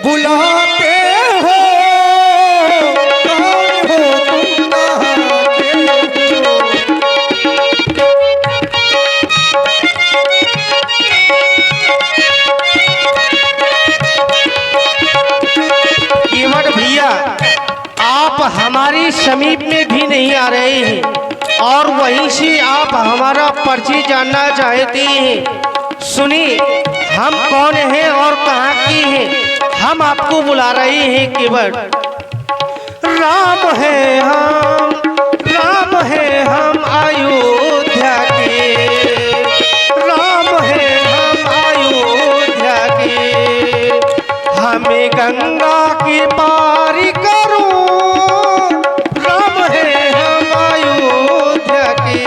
बुलाते हो, कौन हो तुम कहाँ के हो। कीमत भैया, आप हमारी समीप में भी नहीं आ रहे हैं और वहीं से आप हमारा परिचय जानना चाहते हैं। सुनिए, हम कौन हैं और कहाँ की हैं। हम आपको बुला रहे हैं केवल। राम है हम, राम है हम अयोध्या के, राम है हम अयोध्या के। हमें गंगा की पारी करो, राम है हम अयोध्या के।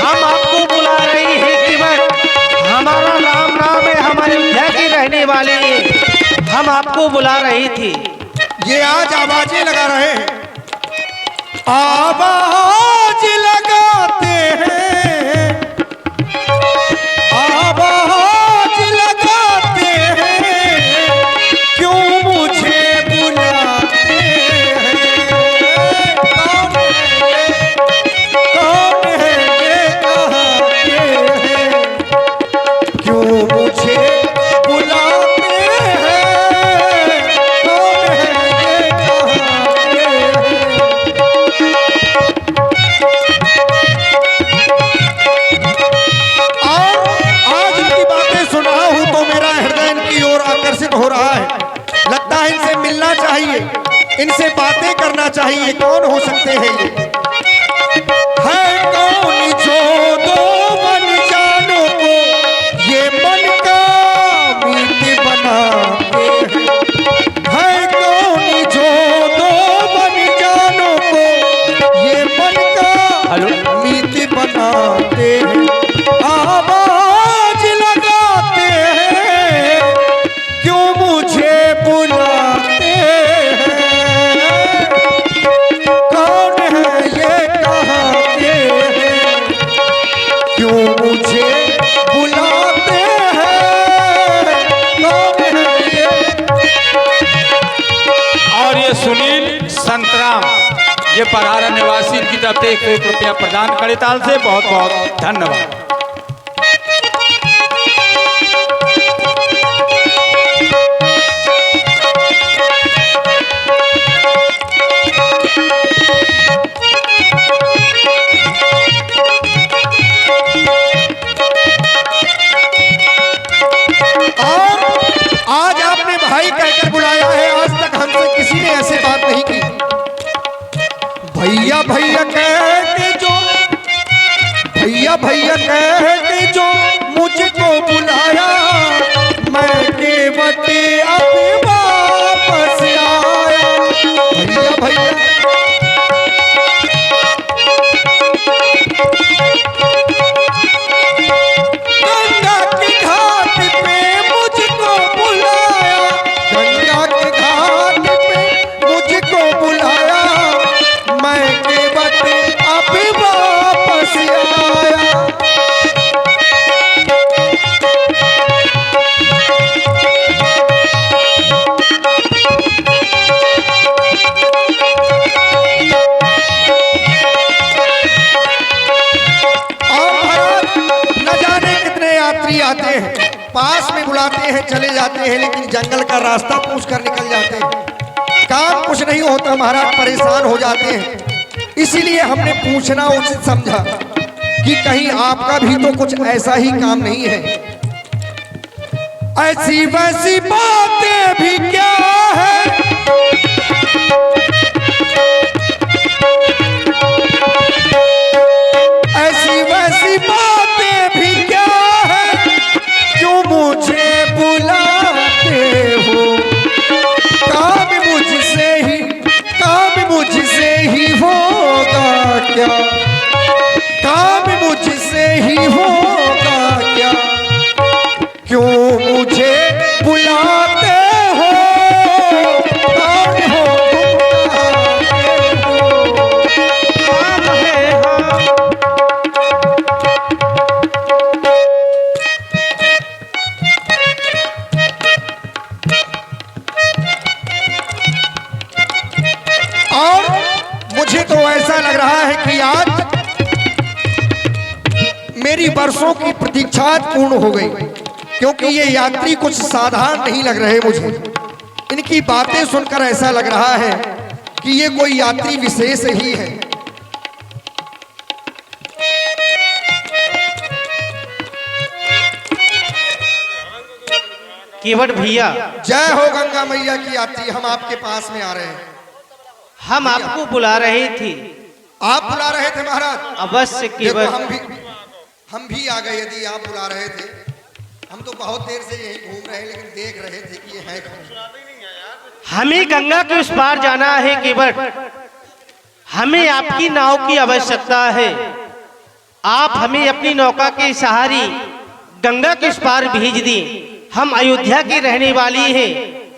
हम आपको बुला रहे हैं केवल। हमारा राम नाम है, हमारे अयोध्या के रहने वाले हैं। हम आपको बुला रहे थे। ये आज आवाजें लगा रहे हैं, आवाज लगाते हैं, आवाज लगाते हैं, क्यों मुझे बुलाते हैं। कौन है ये कहाँ के हैं, क्यों मुझे बुलाते हैं। कौन है ये कहाँ के हैं। और आज इनकी बातें सुन रहा हूं तो मेरा हृदय इनकी ओर आकर्षित हो रहा है। लगता है इनसे मिलना चाहिए, इनसे बातें करना चाहिए। कौन हो सकते हैं ये? है कौन जो दो मन जानों को ये मन का मीत बनाते हैं। है कौन जो दो मन जानों को ये मन का मीत बनाते हैं। आवाज लगाते हैं, क्यों मुझे बुलाते हैं। कौन है ये कहाँ के हैं, क्यों मुझे बुलाते हैं। कौन है ये। और ये सुनील संतराम, ये परारा निवासी, की तरफ से 1 रुपया प्रदान करे ताल से बहुत बहुत धन्यवाद। और आज आपने भाई कहकर बुलाया है, आज तक हमसे किसी ने ऐसी बात नहीं की। भैया भैया कह के जो, भैया भैया कह के जो मुझको बुलाया, मैं केवट अब वापस आया। भैया भैया गंगा के घाट पे मुझको बुलाया, गंगा के घाट पे मुझको बुलाया, मैं केवट अब वापस आया। और महाराज, न जाने कितने यात्री आते हैं, पास में बुलाते हैं, चले जाते हैं, लेकिन जंगल का रास्ता पूछ कर निकल जाते हैं। काम कुछ नहीं होता महाराज, परेशान हो जाते हैं। इसीलिए हमने पूछना उचित समझा कि कहीं आपका भी तो कुछ ऐसा ही काम नहीं है। ऐसी वैसी बातें भी क्या है, ऐसी वैसी बातें भी क्या है, क्यों मुझे बुलाते हो। काम मुझसे ही होगा क्या, काम मुझसे ही होगा क्या, क्यों मुझे बुलाते हो। मेरी वर्षों की प्रतीक्षा आज पूर्ण हो गई, क्योंकि ये यात्री कुछ साधारण नहीं लग रहे मुझे। इनकी बातें सुनकर ऐसा लग रहा है कि ये कोई यात्री विशेष ही है। केवट भैया, जय हो गंगा मैया की यात्री, हम आपके पास में आ रहे हैं। हम आपको बुला रहे थे। आप बुला रहे थे महाराज? अवश्य देखो केवट। हम भी आ गए। यदि आप बुला रहे थे, हम तो बहुत देर से यही घूम रहे हैं, लेकिन देख रहे थे कि ये है कौन। हमें गंगा के उस पार जाना है केवट। हमें आपकी नाव की आवश्यकता है। आप हमें अपनी नौका के सहारे गंगा के उस पार भेज दें। हम अयोध्या की रहने वाली हैं,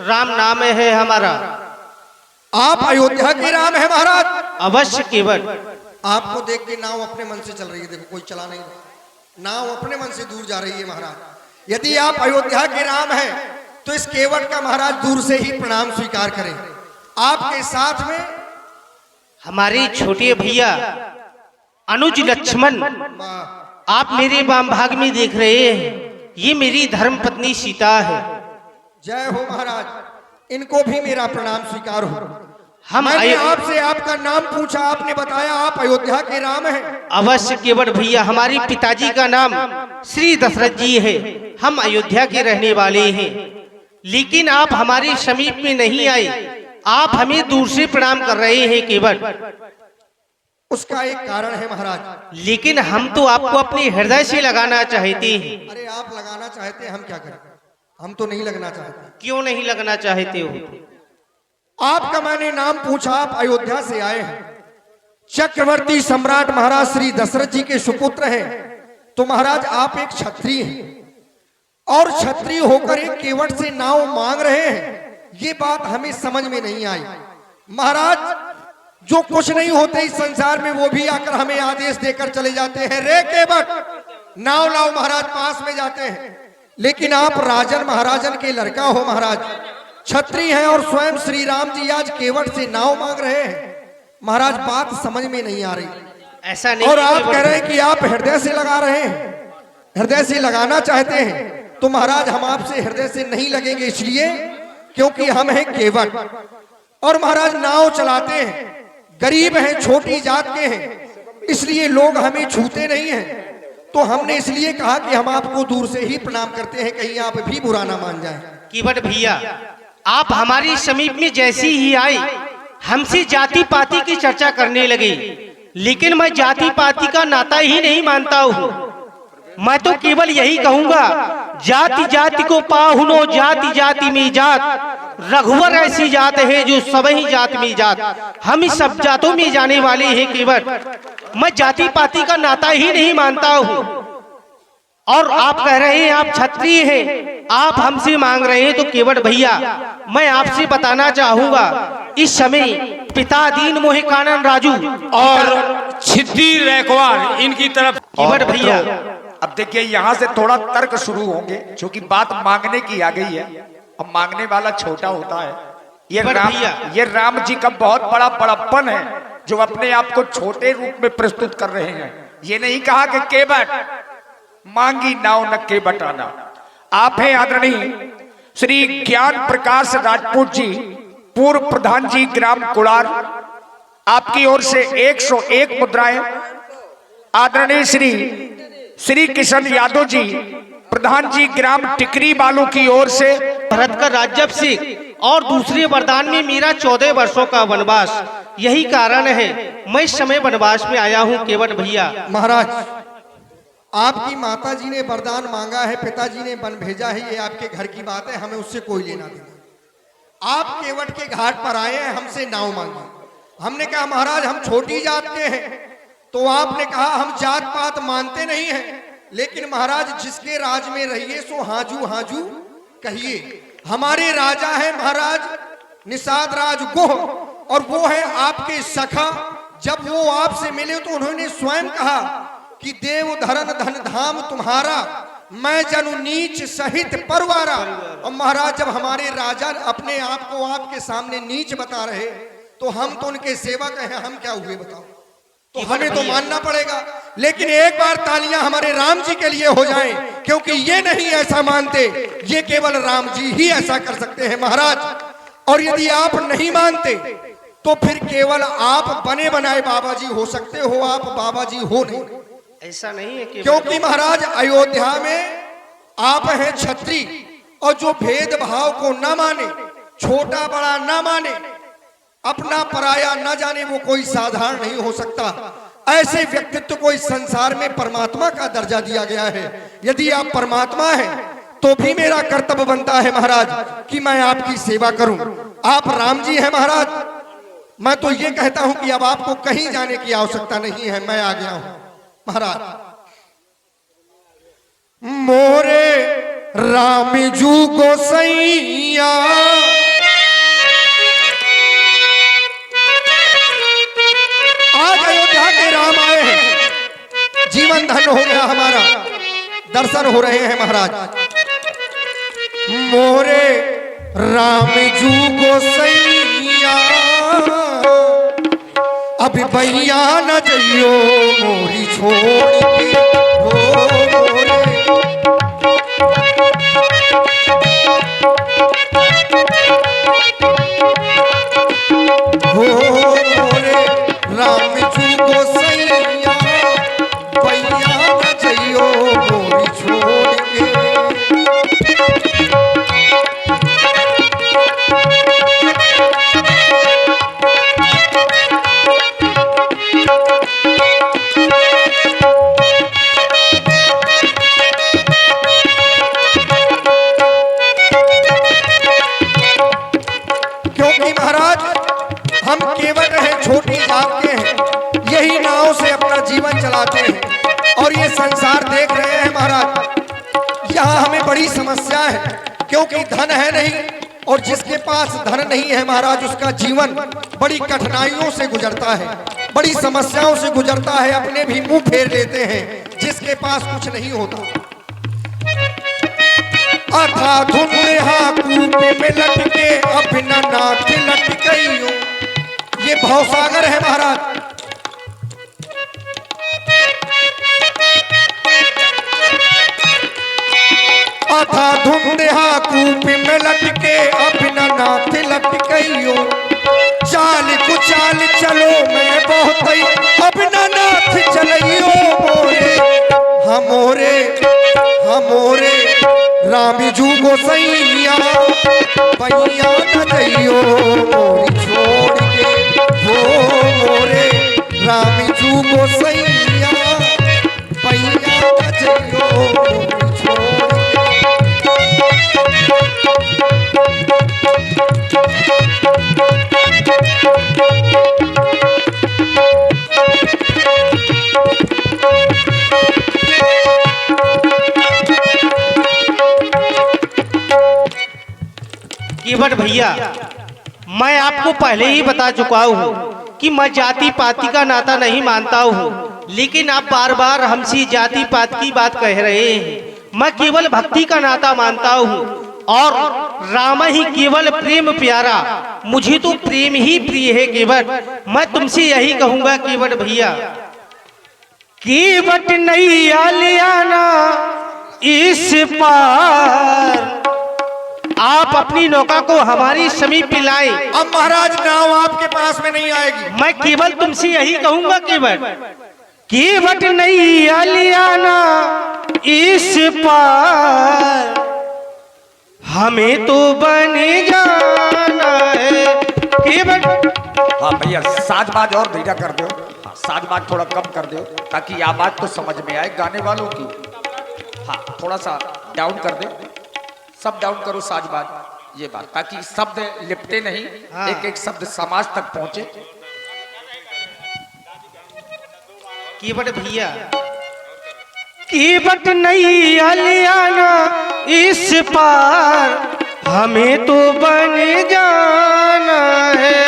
राम नाम है हमारा। आप अयोध्या के राम है महाराज? अवश्य केवट। आपको देख के नाव अपने मन से चल रही है। देखो कोई चला नहीं रहा, नाव अपने मन से दूर जा रही है महाराज। यदि आप अयोध्या के राम हैं तो इस केवट का महाराज दूर से ही प्रणाम स्वीकार करें। आपके साथ में हमारे छोटे भैया अनुज लक्ष्मण आप मेरे वाम भाग में देख रहे हैं, ये मेरी धर्म पत्नी सीता है। जय हो महाराज, इनको भी मेरा प्रणाम स्वीकार हो। मैंने आपसे आपका नाम पूछा, आपने बताया आप अयोध्या के राम हैं। अवश्य केवट भैया, हमारे पिताजी का नाम श्री दशरथ जी है। हम अयोध्या के रहने वाले हैं, लेकिन आप हमारे समीप में नहीं आए। आप हमें दूर से प्रणाम कर रहे हैं केवट। उसका एक कारण है महाराज। लेकिन हम तो आपको अपने हृदय से लगाना चाहते हैं। अरे आप लगाना चाहते हैं, हम क्या करें? हम तो नहीं लगना चाहते। क्यों नहीं लगना चाहते हो? आपका मैंने नाम पूछा, आप अयोध्या से आए हैं, चक्रवर्ती सम्राट महाराज श्री दशरथ जी के सुपुत्र हैं, तो महाराज आप एक क्षत्रिय हैं और क्षत्रिय होकर एक केवट से नाव मांग रहे हैं। ये बात हमें समझ में नहीं आई महाराज। जो कुछ नहीं होते इस संसार में वो भी आकर हमें आदेश देकर चले जाते हैं, रे केवट नाव लाओ महाराज, पास में जाते हैं। लेकिन आप राजन महाराजन के लड़का हो महाराज, क्षत्रिय हैं और स्वयं श्री राम जी आज केवट से नाव मांग रहे हैं। महाराज बात समझ में नहीं आ रही। ऐसा नहीं। और आप कह रहे हैं कि आप हृदय से लगा रहे हैं, हृदय से लगाना चाहते हैं, तो महाराज हम आपसे हृदय से नहीं लगेंगे, इसलिए क्योंकि हम हैं केवट और महाराज नाव चलाते हैं, गरीब हैं, छोटी जात के हैं, इसलिए लोग हमें छूते नहीं हैं। तो हमने इसलिए कहा कि हम आपको दूर से ही प्रणाम करते हैं, कहीं आप भी बुरा ना मान जाएं। केवट भैया, आप हमारी समीप में जैसी ही आई, हमसे जाति पाति की चर्चा करने लगे, लेकिन मैं जाति पाति का नाता ही नहीं मानता हूँ। मैं तो केवल यही कहूंगा, जाति जाति को पाहुनो, जाति जाति में जात, रघुवर ऐसी जात है जो सब ही जात में जात। हम इस सब जातों में जाने वाले हैं केवट। मैं जाति पाति का नाता ही नहीं मानता हूँ। और आप कह रहे हैं आप क्षत्रिय हैं, आप हमसे मांग रहे हैं, तो केवट भैया मैं आपसे बताना चाहूंगा, इस समय पिता दीन मोहे कानन राजू और छिद्दी रैकवार इनकी तरफ। केवट भैया, अब देखिए यहाँ से थोड़ा तर्क शुरू होंगे, क्योंकि बात मांगने की आ गई है। अब मांगने वाला छोटा होता है। ये राम जी का बहुत बड़ा बड़प्पन है जो अपने आप को छोटे रूप में प्रस्तुत कर रहे हैं। ये नहीं कहा कि केवट मांगी नाव न केवट आना। आप हैं आदरणीय श्री ज्ञान प्रकाश राजपूत जी, पूर्व प्रधान जी ग्राम कुड़ार, आपकी ओर से 101 मुद्राएं। आदरणीय श्री किशन यादव जी, प्रधान जी ग्राम टिकरी बालू की ओर से भरत का राज्याभिषेक और दूसरे वरदान में मेरा 14 वर्षों का वनवास, यही कारण है मैं इस समय वनवास में आया हूँ केवट भैया। महाराज आपकी माता जी ने वरदान मांगा है, पिताजी ने वन भेजा है, ये आपके घर की बात है, हमें उससे कोई लेना देना। आप केवट के घाट पर आए हैं, हमसे नाव मांगी। हमने कहा महाराज हम छोटी जात के हैं, तो आपने कहा हम जात पात मानते नहीं हैं, लेकिन महाराज जिसके राज में रहिए सो हाजू हाजू कहिए। हमारे राजा है महाराज निषाद राज गुह, और वो है आपके सखा। जब वो आपसे मिले तो उन्होंने स्वयं कहा कि देव धरन धन धाम तुम्हारा, मैं जनु नीच सहित परवारा। और महाराज जब हमारे राजा अपने आप को आपके सामने नीच बता रहे, तो हम तो उनके सेवक हैं, हम क्या हुए बताओ? तो हमें तो मानना पड़ेगा। लेकिन एक बार तालियां हमारे राम जी के लिए हो जाएं, क्योंकि ये नहीं ऐसा मानते, ये केवल राम जी ही ऐसा कर सकते हैं महाराज। और यदि आप नहीं मानते तो फिर केवल आप बने बनाए बाबा जी हो सकते हो, आप बाबा जी हो नहीं। ऐसा नहीं है कि क्योंकि महाराज अयोध्या में आप हैं छत्री, और जो भेदभाव को न माने, छोटा बड़ा न माने, अपना पराया न जाने, वो कोई साधारण नहीं हो सकता। ऐसे व्यक्तित्व को इस संसार में परमात्मा का दर्जा दिया गया है। यदि आप परमात्मा हैं तो भी मेरा कर्तव्य बनता है महाराज कि मैं आपकी सेवा करूं। आप राम जी हैं महाराज, मैं तो ये कहता हूं कि अब आपको कहीं जाने की आवश्यकता नहीं है, मैं आ गया हूं महाराज। मोरे राम जू गोसैया आज अयोध्या के राम आए हैं, जीवन धन हो गया हमारा, दर्शन हो रहे हैं महाराज। मोरे राम जू गोसैया अभी भैया न जइयो मोरी छोड़ के हो मोरे। हो मोरे राम जी गोसैया भैया न जइयो मोरी छोड़ के। क्योंकि महाराज हम केवल रहे छोटी जात के हैं, यही नाव से अपना जीवन चलाते हैं और ये संसार देख रहे हैं महाराज। यहाँ हमें बड़ी समस्या है, क्योंकि धन है नहीं, और जिसके पास धन नहीं है महाराज उसका जीवन बड़ी कठिनाइयों से गुजरता है, बड़ी समस्याओं से गुजरता है, अपने भी मुंह फेर लेते हैं जिसके पास कुछ नहीं होता। अथा धुंधहा कूपे में लटके अभिना नाथ लट गई। ये भवसागर है महाराज। अथा धुंधहा कूपे में लटके अभिना नाथ लट गई। चाल कुचाल चलो मैं बहुत अभिना नाथ चलियो मोरे हमोरे हमोरे राम जू गोसैया भैया न जइयो मोरी छोड़ के। हो मोरे राम जू गोसैया भैया न जइयो मोरी छोड़ के। केवट भैया, मैं आपको पहले ही बता चुका हूँ कि मैं जाति पाति का नाता नहीं मानता हूँ, लेकिन आप बार बार हमसे जाति पात की बात कह रहे हैं। मैं केवल भक्ति का नाता मानता हूँ और राम ही केवल प्रेम प्यारा, मुझे तो प्रेम ही प्रिय है केवट। मैं तुमसे यही कहूँगा केवट भैया, केवट नहीं आलियाना इस पार, आप अपनी नौका को हमारी समीप लाएं। अब महाराज नाव आपके पास में नहीं आएगी। मैं केवल तुमसे यही कहूंगा केवट नहीं आलियाना इस पार, हमें तो बन जाना है केवट। हाँ भैया, साजबाज और धीरा कर दो, हाँ साजबाज थोड़ा कम कर दो ताकि आवाज तो समझ में आए गाने वालों की। हाँ थोड़ा सा डाउन कर दो, सब डाउन करो साजबाज, ये बात, ताकि शब्द लिपटे नहीं। हाँ। एक एक शब्द समाज तक पहुंचे। केवट भैया, केवट नहीं आलियाना इस पार, हमें तो बन जाना है।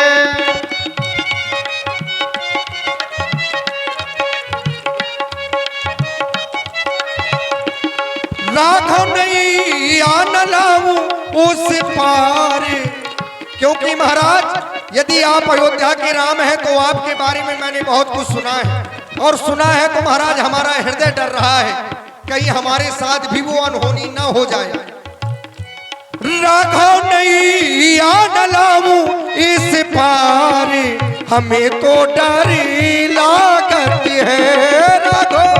राघव नहीं आना लाऊं उस पार, क्योंकि महाराज यदि आप अयोध्या के राम हैं तो आपके बारे में मैंने बहुत कुछ सुना है, और सुना है तो महाराज हमारा हृदय डर रहा है कहीं हमारे साथ भी वो अनहोनी ना हो जाए। राघव नहीं न लाऊं इस पार, हमें तो डर लागत है राघव।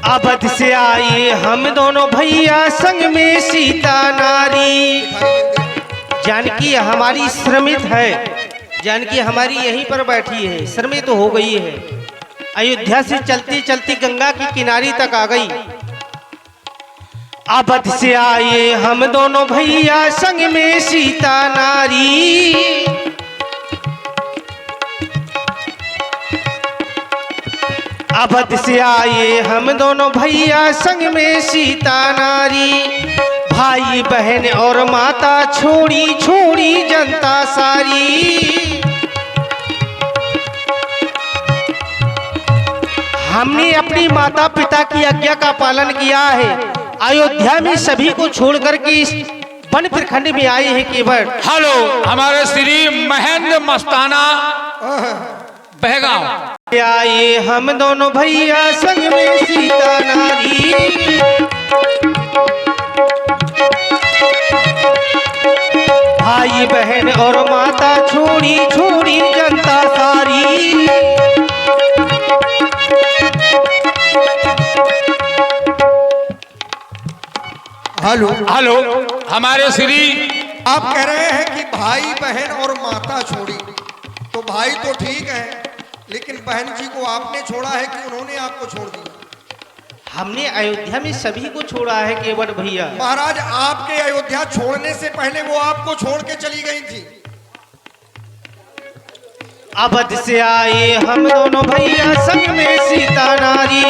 अवध से आए हम दोनों भैया संग में सीता नारी। जानकी हमारी श्रमित है, जानकी हमारी यहीं पर बैठी है, श्रमित हो गई है। अयोध्या से चलती चलती गंगा की किनारी तक आ गई। अवध से आए हम दोनों भैया संग में सीता नारी। अवध से आए हम दोनों भैया संग में सीता नारी। भाई बहन और माता छोड़ी छोड़ी जनता सारी। हमने अपनी माता पिता की आज्ञा का पालन किया है। अयोध्या में सभी को छोड़कर के इस वन प्रखंड में आए हैं केवट। हेलो, हमारे श्री महेंद्र मस्ताना बहगांव आए हम दोनों भैया संग में सीता नारी। भाई बहन और माता छोड़ी छोड़ी जनता सारी। हेलो हेलो, हमारे श्री आप कह रहे हैं कि भाई बहन और माता छोड़ी, तो भाई तो ठीक है लेकिन बहन जी को आपने छोड़ा है कि उन्होंने आपको छोड़ दिया? हमने अयोध्या में सभी को छोड़ा है केवट भैया। महाराज आपके अयोध्या छोड़ने से पहले वो आपको छोड़ के चली गई थी। अवध से आए हम दोनों भैया संग में सीता नारी।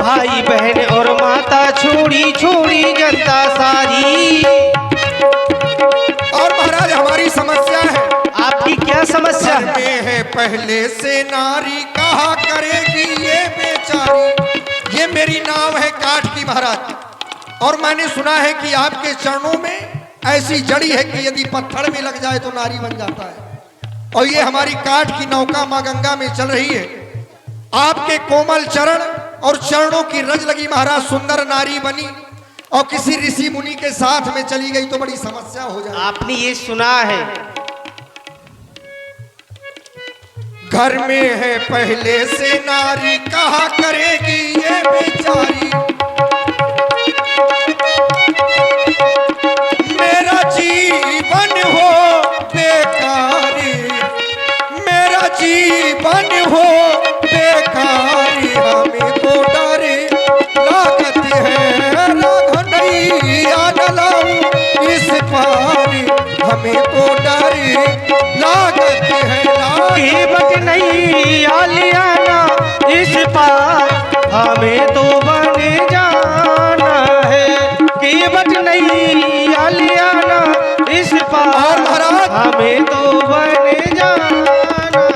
भाई बहन और माता छोड़ी छोड़ी जनता सारी। और महाराज हमारी समस्या है। आपकी क्या समस्या घर है? में है पहले से नारी, कहा करेगी ये बेचारी। ये मेरी नाव है काठ की महाराज, और मैंने सुना है कि आपके चरणों में ऐसी जड़ी है कि यदि पत्थर में लग जाए तो नारी बन जाता है। और ये हमारी काठ की नौका मां गंगा में चल रही है। आपके कोमल चरण और चरणों की रज लगी महाराज सुंदर नारी बनी, और किसी ऋषि मुनि के साथ में चली गई तो बड़ी समस्या हो जाए। आपने ये सुना है? घर में है पहले से नारी, कहा करेगी ये बेचारी। मेरा जीवन हो बेकारी, मेरा जीवन हो बेकारी। हमें तो डर लागत है राघव नहीं न लाऊं इस पारी। हमें तो डर लागत है केवट नहीं आलियाना इस पार, हमें तो बने जाना है। केवट नहीं आलियाना इस पार, हमें तो बने जाना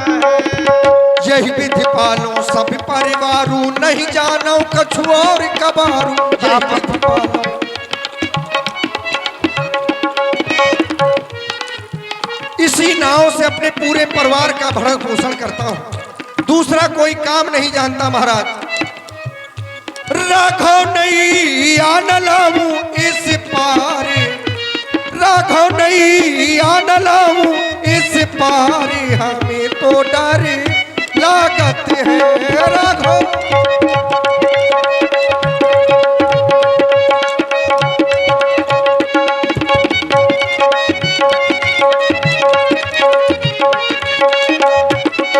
है। यही विधि पालो सब परिवारू, नहीं जानो कछु और कबारू। यही विधि पालो। इसी नाव से अपने पूरे परिवार का भरण पोषण करता हूं, दूसरा कोई काम नहीं जानता महाराज। राघव नहीं न लाऊं इस पार, राघव नहीं न लाऊं इस पार। हमें तो डर लागत है राघव।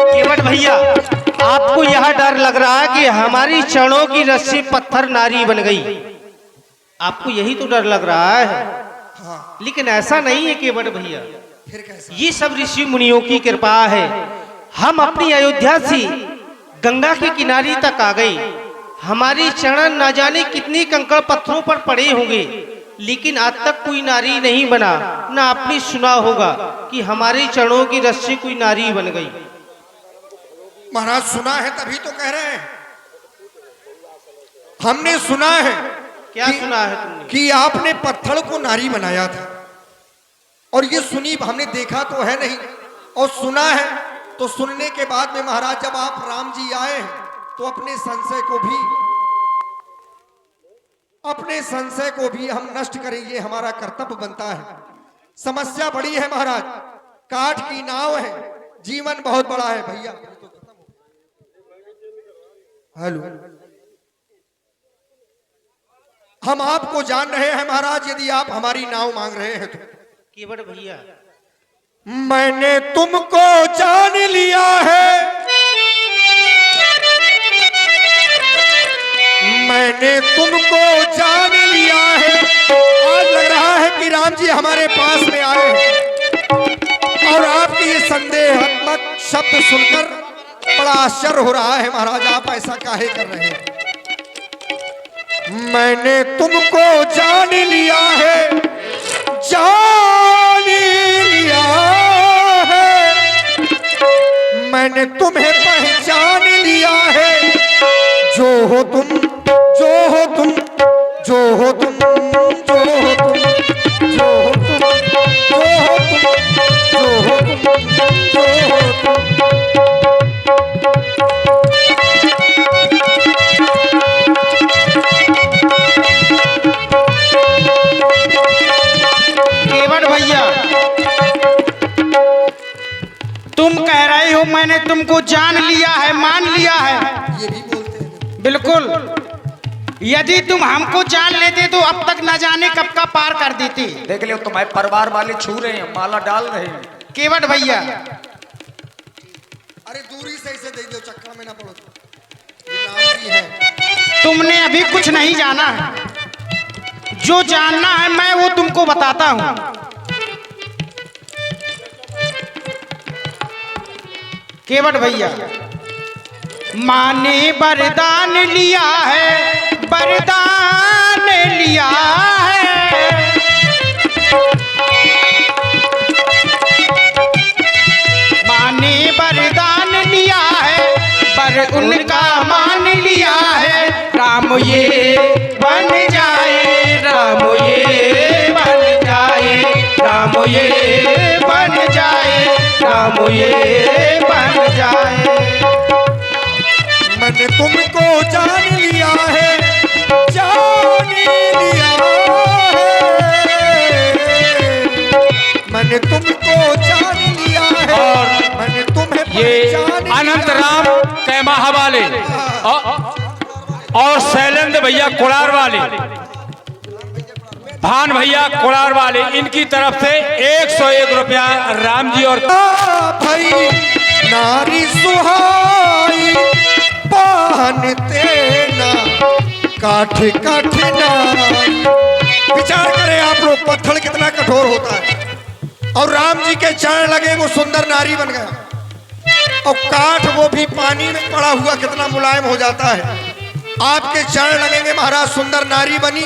केवट भैया, आपको यह डर लग रहा है कि हमारी चरणों की रस्सी पत्थर नारी बन गई। आपको यही तो डर लग रहा है। हाँ, लेकिन ऐसा नहीं है केवट भैया, फिर कैसा? ये सब ऋषि मुनियों की कृपा है। हम अपनी अयोध्या से गंगा के किनारे तक आ गए। हमारी चरण न जाने कितनी कंकड़ पत्थरों पर पड़े होंगे, लेकिन आज तक कोई नारी नहीं बना। न आपने सुना होगा कि हमारे चरणों की रस्सी कोई नारी बन गई। महाराज सुना है तभी तो कह रहे हैं। हमने सुना है। क्या सुना है तुमने? कि आपने पत्थर को नारी बनाया था। और ये सुनी हमने देखा तो है नहीं और सुना है, तो सुनने के बाद में महाराज जब आप राम जी आए हैं तो अपने संशय को भी हम नष्ट करें, ये हमारा कर्तव्य बनता है। समस्या बड़ी है महाराज, काठ की नाव है, जीवन बहुत बड़ा है। भैया हेलो, हम आपको जान रहे हैं महाराज, यदि आप हमारी नाव मांग रहे हैं तो। केवट भैया, मैंने तुमको जान लिया है, मैंने तुमको जान लिया है। आज लग रहा है कि राम जी हमारे पास में आए हैं और आपके ये संदेहात्मक शब्द सुनकर बड़ा आश्चर्य हो रहा है महाराज, आप ऐसा काहे कर रहे हैं। मैंने तुमको जान लिया है, जान लिया है, मैंने तुम्हें पहचान लिया है। जो हो तुम, जो हो तुम, जो हो तुम, जो हो तुम, जो हो तुम, जो हो तुम, जो हो तुम, जो हो तुम। केवट भैया, तुम कह रहे हो मैंने तुमको जान लिया है, मान लिया है। ये भी बोलते हैं। बिल्कुल, यदि तुम हमको जान लेते तो अब तक न जाने कब का पार कर देते। देख लो तुम्हारे परिवार वाले छू रहे हैं, माला डाल रहे हैं। केवट भैया, अरे दूरी से इसे दे दो, चक्कर में ना पड़ो, ये राम जी है। तुमने अभी कुछ नहीं जाना है, जो जानना है मैं वो तुमको बताता हूँ। केवट भैया, माँ ने वरदान लिया है, वरदान लिया है। माँ ने वरदान लिया है, पर उनका मान लिया है। राम ये बन जाए, राम ये बन जाए, राम ये बन जाए, राम ये बन जाए। मैंने तुमको जान लिया है, जान लिया है, मैंने तुमको जान लिया है और मैंने तुम्हें ये पहचान अनंत लिया राम कैमाहा वाले और शैलेंद्र भैया कुड़ार वाले, भान भैया कुड़ार वाले, इनकी तरफ से 101 रुपया राम जी और भाई नारी सुहाई पहनते ना काठ काठ नारी। विचार करें आप लोग, पत्थर कितना कठोर होता है और राम जी के चरण लगे वो सुंदर नारी बन गया, और काठ वो भी पानी में पड़ा हुआ कितना मुलायम हो जाता है। आपके चरण लगेंगे महाराज, सुंदर नारी बनी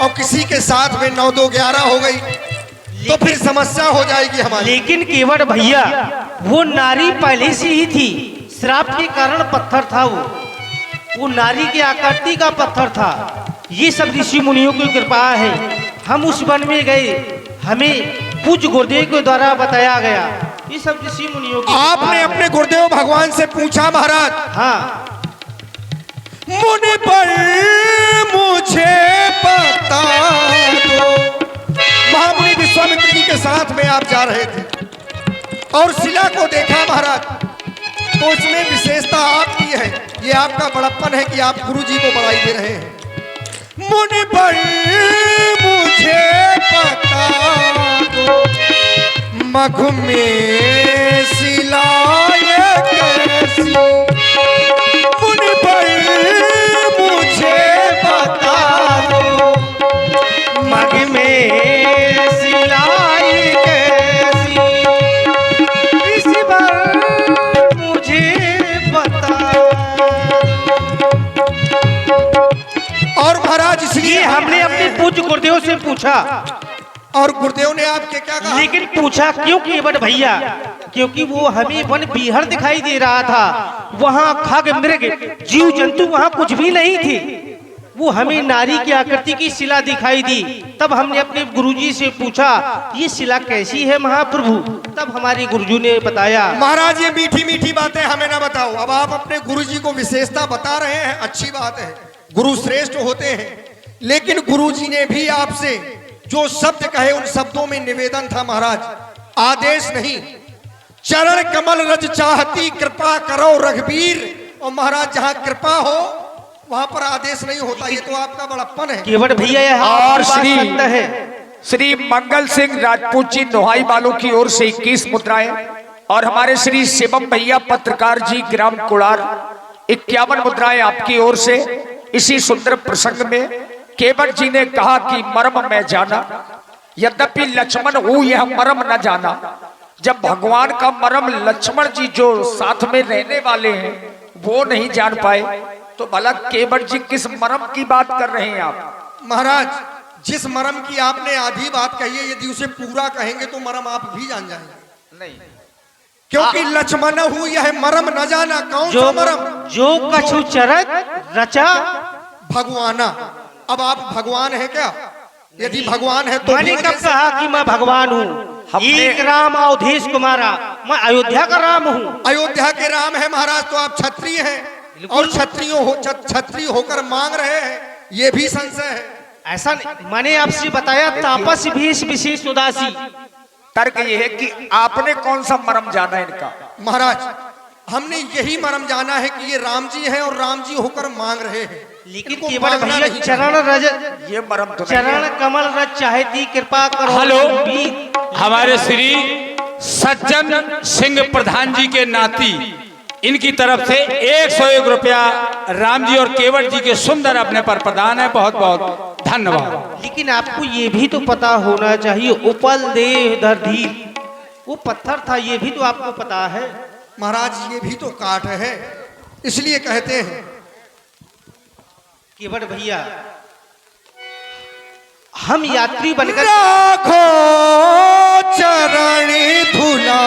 और किसी के साथ में 9 2 11 हो गई तो फिर समस्या हो जाएगी हमारी। लेकिन केवट भैया, वो नारी पहले से ही थी, श्राप के कारण पत्थर था वो नारी की आकृति का पत्थर था। ये सब ऋषि मुनियों की कृपा है। हम उस वन में गए, हमें पूज्य गुरुदेव के द्वारा बताया गया, ये सब ऋषि मुनियों की। आपने अपने गुरुदेव भगवान से पूछा महाराज? हाँ। मुनि पर मुझे बता दो। महामुनि विश्वामित्र जी के साथ में आप जा रहे थे और शिला को देखा महाराज, तो इसमें विशेषता आपकी है, ये आपका बड़प्पन है कि आप गुरु जी को बड़ाई दे रहे हैं। मुनि पर मुझे बता दो, मघु में शिला ये कैसी। मुनि पर मुझे बता दो, मग में सिलाई कैसी, इस बार मुझे बता। और महाराज इसलिए हमने अपने पूज्य गुरुदेव से पूछा, और गुरुदेव ने आपके क्या कहा? लेकिन पूछा क्यों केवट भैया? क्योंकि वो हमें वन विहर दिखाई दे रहा था, वहाँ खग मृग जीव जंतु वहाँ कुछ भी नहीं थे। वो हमें नारी की आकृति की शिला दिखाई दी। तब हमने अपने गुरुजी से पूछा ये शिला कैसी है महाप्रभु। तब हमारे गुरुजी ने बताया। महाराज ये मीठी मीठी बातें हमें ना बताओ। अब आप अपने गुरुजी को विशेषता बता रहे हैं, अच्छी बात है, गुरु श्रेष्ठ होते हैं, लेकिन गुरुजी ने भी आपसे जो शब्द कहे उन शब्दों में निवेदन था महाराज, आदेश नहीं। चरण कमल रज चाहती कृपा करो रघुवीर। और महाराज जहां कृपा हो वहां पर आदेश नहीं होता, ये तो आपका बड़प्पन है। केवट भैया यह और श्री श्री मंगल सिंह राजपूत जी नोहाई वालों की ओर से 21 मुद्राएं और हमारे श्री शिवम भैया पत्रकार जी ग्राम कुड़ार 51 मुद्राएं आपकी ओर से। इसी सुंदर प्रसंग में केवट जी ने कहा कि मर्म मैं जाना, यद्यपि लक्ष्मण हूं यह मर्म न जाना। जब भगवान का मर्म लक्ष्मण जी जो साथ में रहने वाले हैं वो नहीं जान पाए, तो भला केवट जी किस मर्म की बात कर रहे हैं आप? महाराज जिस मर्म की आपने आधी बात कही है, यदि उसे पूरा कहेंगे तो मर्म आप भी जान जाएंगे। नहीं, क्योंकि लक्ष्मण हूं यह मर्म न जाना। कौन सा मर्म? जो कछु चरत रचा भगवाना। अब आप भगवान है क्या? यदि भगवान है तो मैंने कब कहा कि मैं भगवान हूँ? एक राम अवधेश कुमारा, मैं अयोध्या का राम हूँ। अयोध्या के राम है महाराज, तो आप क्षत्रिय हैं और क्षत्रिय होकर मांग रहे हैं, ये भी संशय है। ऐसा नहीं, मैंने आपसे बताया तापस भीष विशेष उदासी। तर्क ये है कि आपने कौन सा मर्म जाना इनका? महाराज हमने यही मर्म जाना है कि ये राम जी हैं और राम जी होकर मांग रहे हैं, लेकिन इनको केवल मांगना भैया नहीं चरण रज ये मर्म तो नहीं चरण है। कमल रज चाहती कृपा करो। हेलो, वीर। हमारे श्री सज्जन सिंह प्रधान जी के नाती इनकी तरफ से 101 रुपया राम जी और केवट जी के सुंदर अपने पर प्रदान है। बहुत बहुत धन्यवाद। लेकिन आपको ये भी तो पता होना चाहिए, उपल देह धरधीर, वो पत्थर था, ये भी तो आपको पता है। महाराज ये भी तो काट है, इसलिए कहते हैं। केवट भैया हम यात्री बनकर राखो चरण धुला